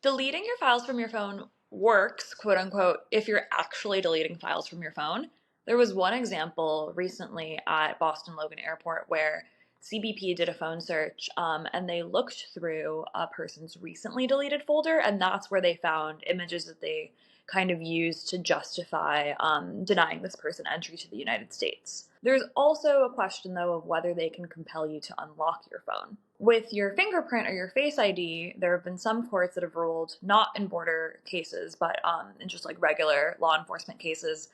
Deleting your files from your phone works, quote unquote, if you're actually deleting files from your phone. There was one example recently at Boston Logan Airport where CBP did a phone search and they looked through a person's recently deleted folder, and that's where they found images that they kind of used to justify denying this person entry to the United States. There's also a question, though, of whether they can compel you to unlock your phone. With your fingerprint or your Face ID, there have been some courts that have ruled, not in border cases, but in just like regular law enforcement cases,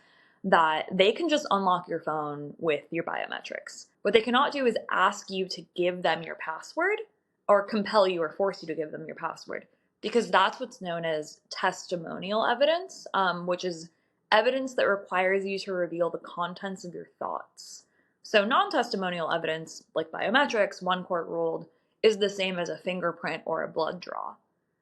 that they can just unlock your phone with your biometrics. What they cannot do is ask you to give them your password or compel you or force you to give them your password, because that's what's known as testimonial evidence, which is evidence that requires you to reveal the contents of your thoughts. So non-testimonial evidence, like biometrics, one court ruled, is the same as a fingerprint or a blood draw.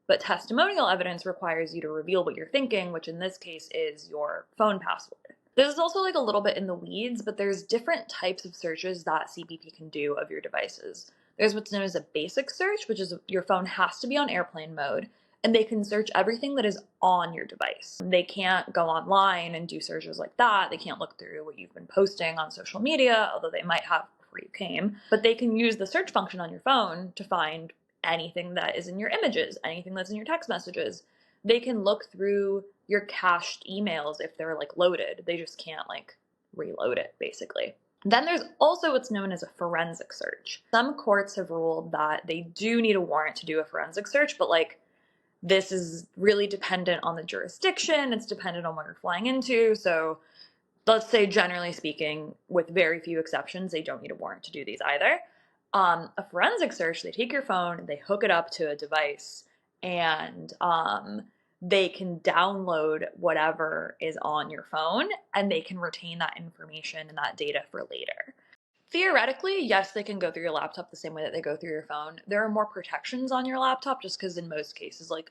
But testimonial evidence requires you to reveal what you're thinking, which in this case is your phone password. This is also like a little bit in the weeds, but there's different types of searches that CBP can do of your devices. There's what's known as a basic search, which is your phone has to be on airplane mode, and they can search everything that is on your device. They can't go online and do searches like that. They can't look through what you've been posting on social media, although they might have before you came. But they can use the search function on your phone to find anything that is in your images, anything that's in your text messages. They can look through your cached emails if they're like loaded. They just can't like reload it, basically. Then there's also what's known as a forensic search. Some courts have ruled that they do need a warrant to do a forensic search, but like this is really dependent on the jurisdiction. It's dependent on what you're flying into. So let's say, generally speaking, with very few exceptions, they don't need a warrant to do these either. A forensic search, they take your phone, they hook it up to a device, and they can download whatever is on your phone, and they can retain that information and that data for later. Theoretically, yes, they can go through your laptop the same way that they go through your phone. There are more protections on your laptop just because in most cases, like,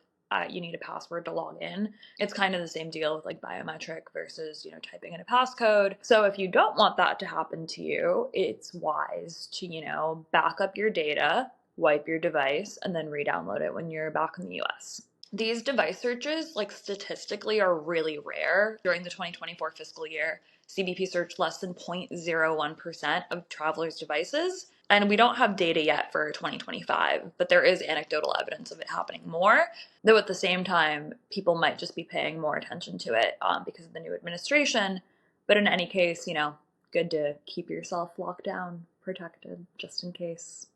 you need a password to log in. It's kind of the same deal with like biometric versus, typing in a passcode. So if you don't want that to happen to you, it's wise to, back up your data, wipe your device, and then re-download it when you're back in the US. These device searches, like statistically, are really rare. During the 2024 fiscal year, CBP searched less than 0.01% of travelers' devices. And we don't have data yet for 2025, but there is anecdotal evidence of it happening more. Though at the same time, people might just be paying more attention to it because of the new administration. But in any case, good to keep yourself locked down, protected, just in case.